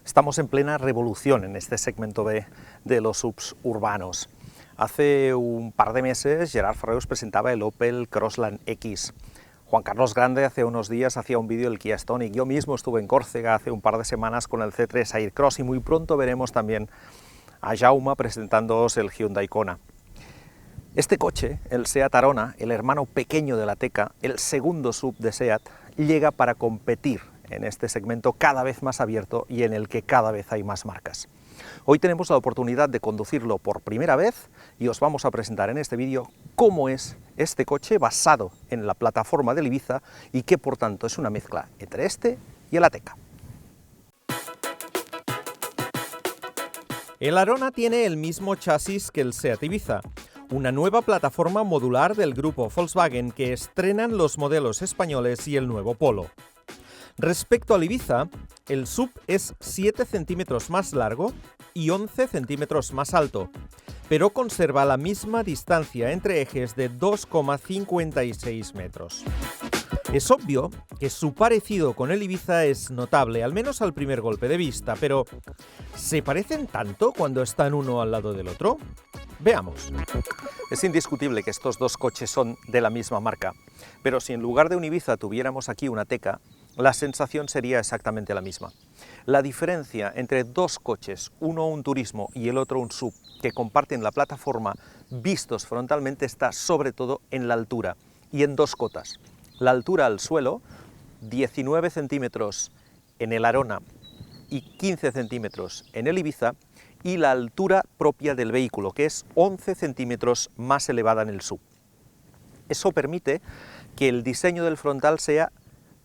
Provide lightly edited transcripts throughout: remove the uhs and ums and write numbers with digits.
Estamos en plena revolución en este segmento B de los subs urbanos. Hace un par de meses Gerard Ferrer presentaba el Opel Crossland X. Juan Carlos Grande hace unos días hacía un vídeo del Kia Stonic. Yo mismo estuve en Córcega hace un par de semanas con el C3 Aircross y muy pronto veremos también a Jaume presentándoos el Hyundai Kona. Este coche, el Seat Arona, el hermano pequeño de la Ateca, el segundo sub de Seat, llega para competir en este segmento cada vez más abierto y en el que cada vez hay más marcas. Hoy tenemos la oportunidad de conducirlo por primera vez y os vamos a presentar en este vídeo cómo es este coche basado en la plataforma del Ibiza y que por tanto es una mezcla entre este y el Ateca. El Arona tiene el mismo chasis que el Seat Ibiza, una nueva plataforma modular del grupo Volkswagen que estrenan los modelos españoles y el nuevo Polo. Respecto al Ibiza, el SUV es 7 centímetros más largo y 11 centímetros más alto, pero conserva la misma distancia entre ejes de 2,56 metros. Es obvio que su parecido con el Ibiza es notable, al menos al primer golpe de vista, pero ¿se parecen tanto cuando están uno al lado del otro? Veamos. Es indiscutible que estos dos coches son de la misma marca, pero si en lugar de un Ibiza tuviéramos aquí una Ateca, la sensación sería exactamente la misma. La diferencia entre dos coches, uno un turismo y el otro un sub, que comparten la plataforma vistos frontalmente, está sobre todo en la altura y en dos cotas. La altura al suelo, 19 centímetros en el Arona y 15 centímetros en el Ibiza, y la altura propia del vehículo, que es 11 centímetros más elevada en el sub. Eso permite que el diseño del frontal sea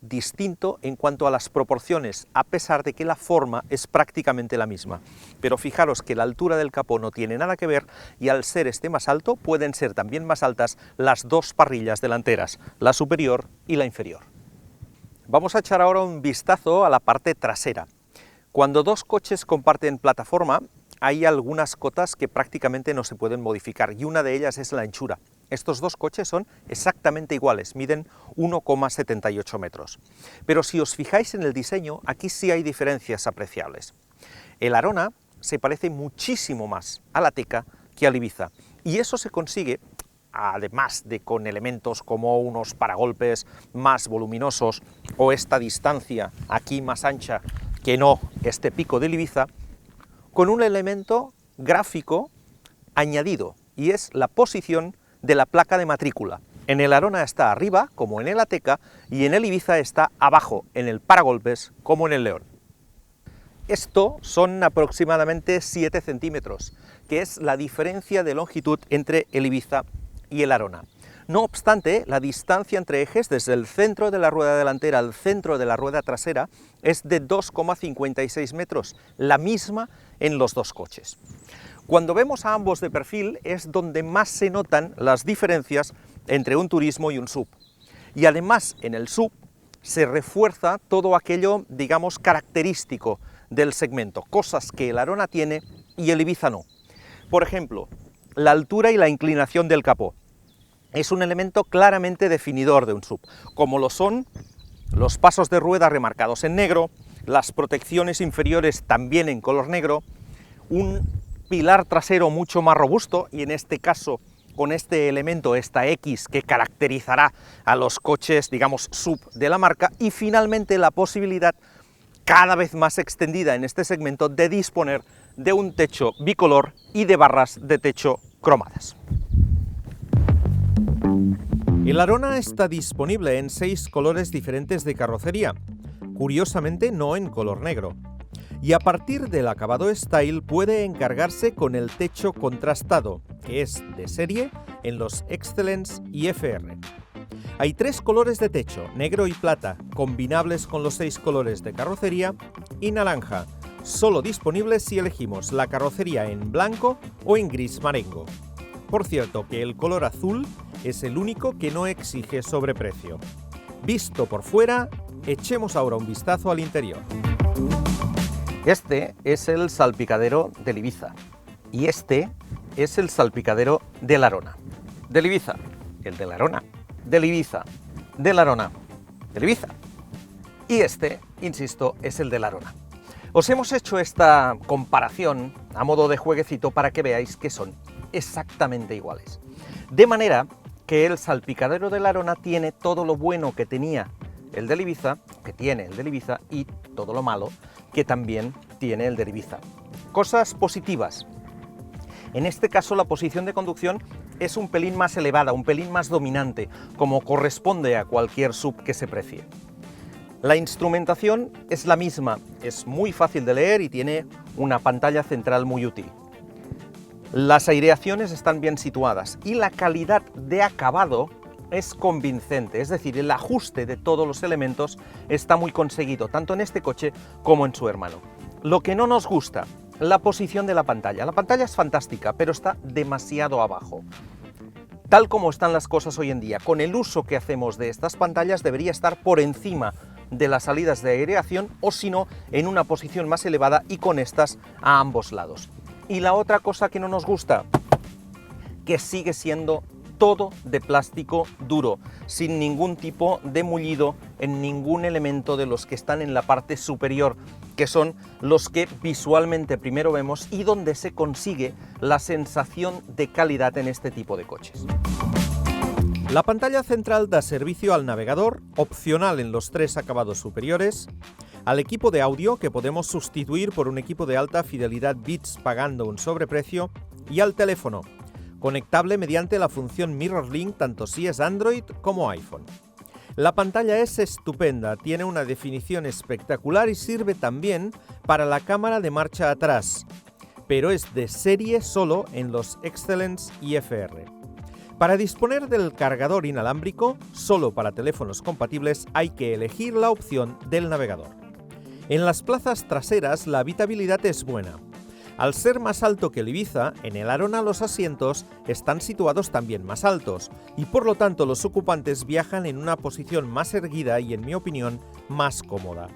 distinto en cuanto a las proporciones, a pesar de que la forma es prácticamente la misma. Pero fijaros que la altura del capó no tiene nada que ver y al ser este más alto pueden ser también más altas las dos parrillas delanteras, la superior y la inferior. Vamos a echar ahora un vistazo a la parte trasera. Cuando dos coches comparten plataforma, hay algunas cotas que prácticamente no se pueden modificar y una de ellas es la anchura. Estos dos coches son exactamente iguales, miden 1,78 metros. Pero si os fijáis en el diseño, aquí sí hay diferencias apreciables. El Arona se parece muchísimo más a la Ateca que al Ibiza, y eso se consigue, además de con elementos como unos paragolpes más voluminosos o esta distancia aquí más ancha que no este pico del Ibiza, con un elemento gráfico añadido, y es la posición de la placa de matrícula. En el Arona está arriba, como en el Ateca, y en el Ibiza está abajo, en el paragolpes, como en el León. Esto son aproximadamente 7 centímetros, que es la diferencia de longitud entre el Ibiza y el Arona. No obstante, la distancia entre ejes, desde el centro de la rueda delantera al centro de la rueda trasera, es de 2,56 metros, la misma en los dos coches. Cuando vemos a ambos de perfil es donde más se notan las diferencias entre un turismo y un sub. Y además en el sub se refuerza todo aquello, digamos, característico del segmento, cosas que el Arona tiene y el Ibiza no. Por ejemplo, la altura y la inclinación del capó. Es un elemento claramente definidor de un sub, como lo son los pasos de rueda remarcados en negro, las protecciones inferiores también en color negro, un pilar trasero mucho más robusto, y en este caso con este elemento, esta X, que caracterizará a los coches, digamos, sub de la marca, y finalmente la posibilidad cada vez más extendida en este segmento de disponer de un techo bicolor y de barras de techo cromadas. El Arona está disponible en 6 colores diferentes de carrocería, curiosamente no en color negro. Y a partir del acabado Style puede encargarse con el techo contrastado, que es de serie en los Excellence y FR. Hay 3 colores de techo, negro y plata, combinables con los 6 colores de carrocería, y naranja, solo disponibles si elegimos la carrocería en blanco o en gris marengo. Por cierto, que el color azul es el único que no exige sobreprecio. Visto por fuera, echemos ahora un vistazo al interior. Este es el salpicadero del Ibiza y este es el salpicadero del Arona. Del Ibiza, el del Arona, del Ibiza, del Arona, del Ibiza. Y este, insisto, es el del Arona. Os hemos hecho esta comparación a modo de jueguecito para que veáis que son exactamente iguales. De manera que el salpicadero del Arona tiene todo lo bueno que tenía el del Ibiza, que tiene el del Ibiza, y todo lo malo que también tiene el del Ibiza. Cosas positivas. En este caso la posición de conducción es un pelín más elevada, un pelín más dominante, como corresponde a cualquier SUV que se precie. La instrumentación es la misma, es muy fácil de leer y tiene una pantalla central muy útil. Las aireaciones están bien situadas y la calidad de acabado es convincente, es decir, el ajuste de todos los elementos está muy conseguido, tanto en este coche como en su hermano. Lo que no nos gusta, la posición de la pantalla. La pantalla es fantástica, pero está demasiado abajo. Tal como están las cosas hoy en día, con el uso que hacemos de estas pantallas, debería estar por encima de las salidas de aireación o si no, en una posición más elevada y con estas a ambos lados. Y la otra cosa que no nos gusta, que sigue siendo todo de plástico duro, sin ningún tipo de mullido en ningún elemento de los que están en la parte superior, que son los que visualmente primero vemos y donde se consigue la sensación de calidad en este tipo de coches. La pantalla central da servicio al navegador, opcional en los tres acabados superiores, al equipo de audio, que podemos sustituir por un equipo de alta fidelidad Beats pagando un sobreprecio, y al teléfono, conectable mediante la función MirrorLink tanto si es Android como iPhone. La pantalla es estupenda, tiene una definición espectacular y sirve también para la cámara de marcha atrás, pero es de serie solo en los Excellence y FR. Para disponer del cargador inalámbrico, solo para teléfonos compatibles, hay que elegir la opción del navegador. En las plazas traseras la habitabilidad es buena. Al ser más alto que el Ibiza, en el Arona los asientos están situados también más altos y por lo tanto los ocupantes viajan en una posición más erguida y, en mi opinión, más cómoda.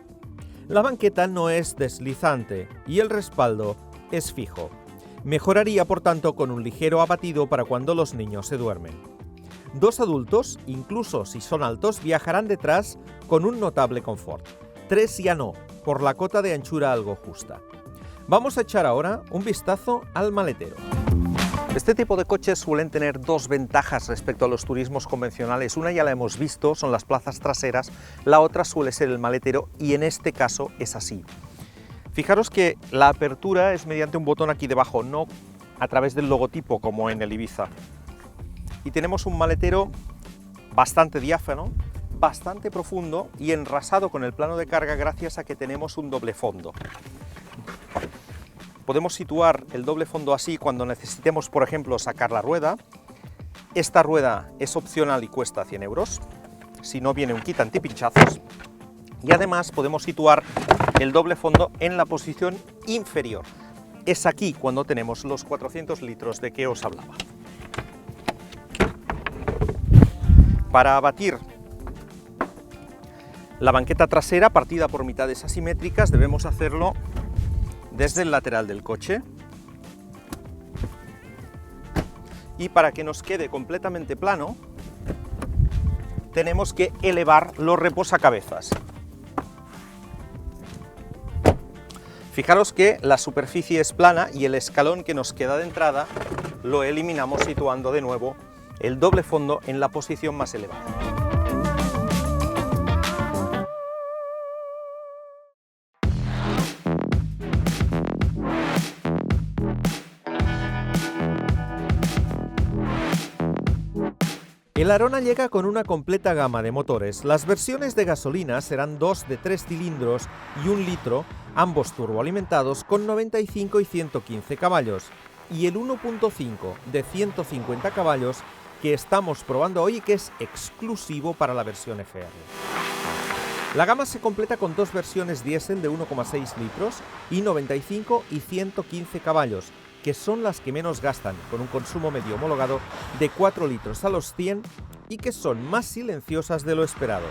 La banqueta no es deslizante y el respaldo es fijo. Mejoraría, por tanto, con un ligero abatido para cuando los niños se duermen. Dos adultos, incluso si son altos, viajarán detrás con un notable confort. Tres ya no, por la cota de anchura algo justa. Vamos a echar ahora un vistazo al maletero. Este tipo de coches suelen tener dos ventajas respecto a los turismos convencionales. Una ya la hemos visto, son las plazas traseras, la otra suele ser el maletero y en este caso es así. Fijaros que la apertura es mediante un botón aquí debajo, no a través del logotipo como en el Ibiza. Y tenemos un maletero bastante diáfano, bastante profundo y enrasado con el plano de carga gracias a que tenemos un doble fondo. Podemos situar el doble fondo así cuando necesitemos, por ejemplo, sacar la rueda. Esta rueda es opcional y cuesta 100 euros, si no viene un kit antipinchazos. Y además podemos situar el doble fondo en la posición inferior. Es aquí cuando tenemos los 400 litros de que os hablaba. Para abatir la banqueta trasera partida por mitades asimétricas debemos hacerlo desde el lateral del coche. Y para que nos quede completamente plano, tenemos que elevar los reposacabezas. Fijaros que la superficie es plana y el escalón que nos queda de entrada lo eliminamos situando de nuevo el doble fondo en la posición más elevada. El Arona llega con una completa gama de motores. Las versiones de gasolina serán dos de 3 cilindros y 1 litro, ambos turboalimentados con 95 y 115 caballos, y el 1.5 de 150 caballos que estamos probando hoy y que es exclusivo para la versión FR. La gama se completa con dos versiones diésel de 1,6 litros y 95 y 115 caballos, que son las que menos gastan, con un consumo medio homologado de 4 litros a los 100 y que son más silenciosas de lo esperado.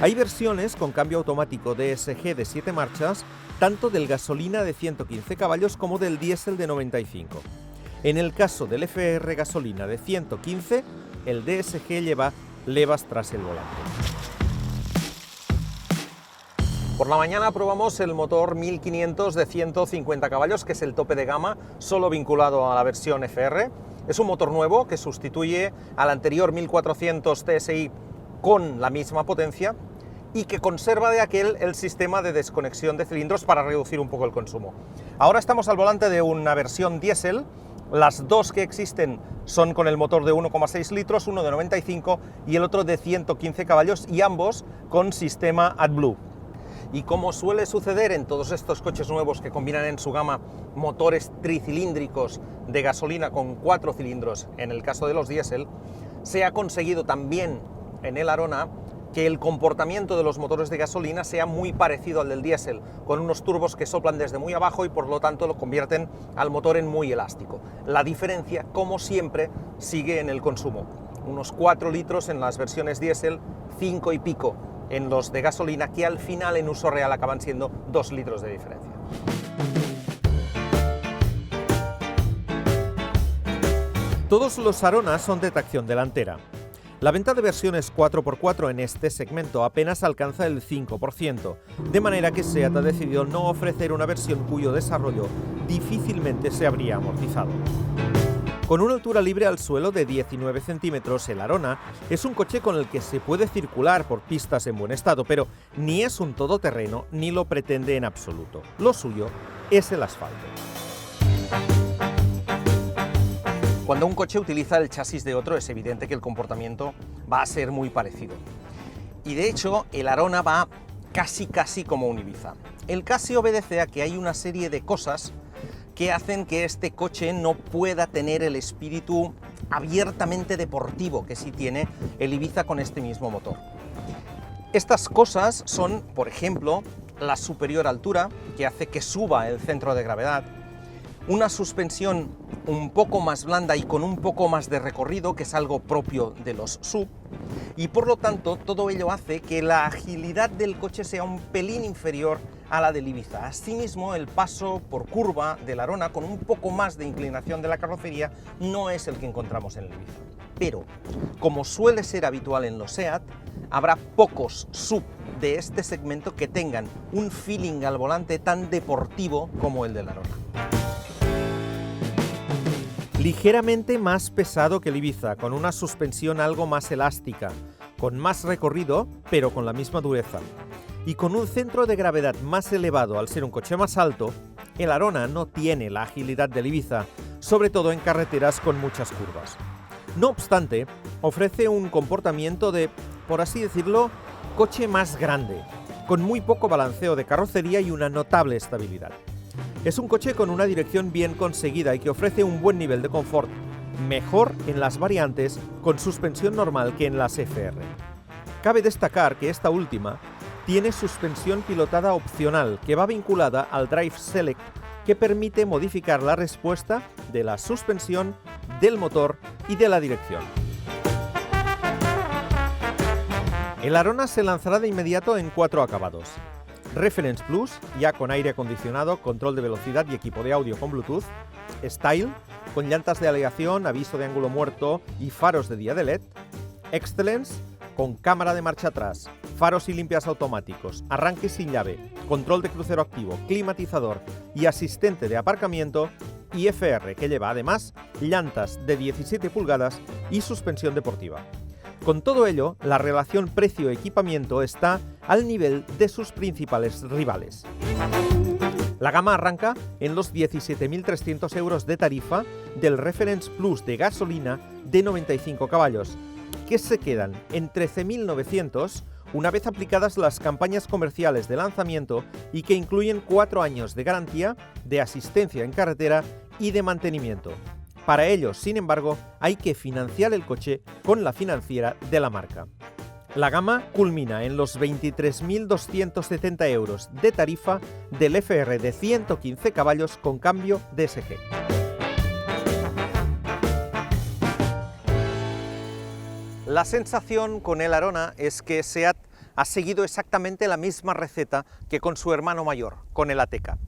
Hay versiones con cambio automático DSG de 7 marchas, tanto del gasolina de 115 caballos como del diésel de 95. En el caso del FR gasolina de 115, el DSG lleva levas tras el volante. Por la mañana probamos el motor 1500 de 150 caballos, que es el tope de gama, solo vinculado a la versión FR. Es un motor nuevo que sustituye al anterior 1400 TSI con la misma potencia y que conserva de aquel el sistema de desconexión de cilindros para reducir un poco el consumo. Ahora estamos al volante de una versión diésel. Las dos que existen son con el motor de 1,6 litros, uno de 95 y el otro de 115 caballos, y ambos con sistema AdBlue. Y como suele suceder en todos estos coches nuevos que combinan en su gama motores tricilíndricos de gasolina con 4 cilindros, en el caso de los diésel, se ha conseguido también en el Arona que el comportamiento de los motores de gasolina sea muy parecido al del diésel, con unos turbos que soplan desde muy abajo y por lo tanto lo convierten al motor en muy elástico. La diferencia, como siempre, sigue en el consumo. Unos 4 litros en las versiones diésel, 5 y pico en los de gasolina, que al final en uso real acaban siendo 2 litros de diferencia. Todos los Arona son de tracción delantera. La venta de versiones 4x4 en este segmento apenas alcanza el 5%, de manera que SEAT ha decidido no ofrecer una versión cuyo desarrollo difícilmente se habría amortizado. Con una altura libre al suelo de 19 centímetros, el Arona es un coche con el que se puede circular por pistas en buen estado, pero ni es un todoterreno ni lo pretende en absoluto. Lo suyo es el asfalto. Cuando un coche utiliza el chasis de otro, es evidente que el comportamiento va a ser muy parecido. Y de hecho, el Arona va casi como un Ibiza. El casi obedece a que hay una serie de cosas que hacen que este coche no pueda tener el espíritu abiertamente deportivo que sí tiene el Ibiza con este mismo motor. Estas cosas son, por ejemplo, la superior altura, que hace que suba el centro de gravedad, una suspensión un poco más blanda y con un poco más de recorrido, que es algo propio de los SUV, y por lo tanto todo ello hace que la agilidad del coche sea un pelín inferior a la del Ibiza. Asimismo, el paso por curva del Arona, con un poco más de inclinación de la carrocería, no es el que encontramos en el Ibiza. Pero, como suele ser habitual en los SEAT, habrá pocos SUV de este segmento que tengan un feeling al volante tan deportivo como el del Arona. Ligeramente más pesado que el Ibiza, con una suspensión algo más elástica, con más recorrido, pero con la misma dureza. Y con un centro de gravedad más elevado al ser un coche más alto, el Arona no tiene la agilidad del Ibiza, sobre todo en carreteras con muchas curvas. No obstante, ofrece un comportamiento de, por así decirlo, coche más grande, con muy poco balanceo de carrocería y una notable estabilidad. Es un coche con una dirección bien conseguida y que ofrece un buen nivel de confort, mejor en las variantes con suspensión normal que en las FR. Cabe destacar que esta última tiene suspensión pilotada opcional que va vinculada al Drive Select, que permite modificar la respuesta de la suspensión, del motor y de la dirección. El Arona se lanzará de inmediato en 4 acabados. Reference Plus, ya con aire acondicionado, control de velocidad y equipo de audio con Bluetooth. Style, con llantas de aleación, aviso de ángulo muerto y faros de día de LED. Excellence, con cámara de marcha atrás, faros y limpias automáticos, arranque sin llave, control de crucero activo, climatizador y asistente de aparcamiento. Y FR, que lleva además llantas de 17 pulgadas y suspensión deportiva. Con todo ello, la relación precio-equipamiento está al nivel de sus principales rivales. La gama arranca en los 17.300 euros de tarifa del Reference Plus de gasolina de 95 caballos, que se quedan en 13.900 una vez aplicadas las campañas comerciales de lanzamiento y que incluyen 4 años de garantía, de asistencia en carretera y de mantenimiento. Para ello, sin embargo, hay que financiar el coche con la financiera de la marca. La gama culmina en los 23.270 euros de tarifa del FR de 115 caballos con cambio DSG. La sensación con el Arona es que SEAT ha seguido exactamente la misma receta que con su hermano mayor, con el Ateca.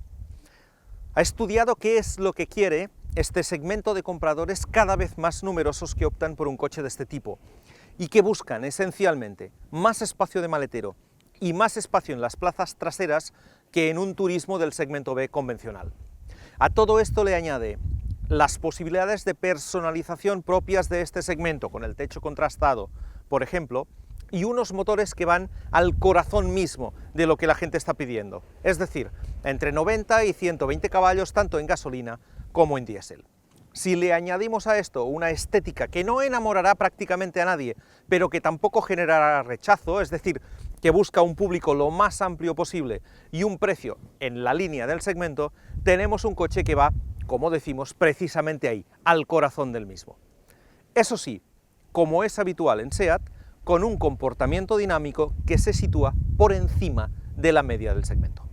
Ha estudiado qué es lo que quiere este segmento de compradores cada vez más numerosos que optan por un coche de este tipo y que buscan esencialmente más espacio de maletero y más espacio en las plazas traseras que en un turismo del segmento B convencional. A todo esto le añade las posibilidades de personalización propias de este segmento, con el techo contrastado, por ejemplo, y unos motores que van al corazón mismo de lo que la gente está pidiendo, es decir, entre 90 y 120 caballos tanto en gasolina como en diésel. Si le añadimos a esto una estética que no enamorará prácticamente a nadie, pero que tampoco generará rechazo, es decir, que busca un público lo más amplio posible y un precio en la línea del segmento, tenemos un coche que va, como decimos, precisamente ahí, al corazón del mismo. Eso sí, como es habitual en SEAT, con un comportamiento dinámico que se sitúa por encima de la media del segmento.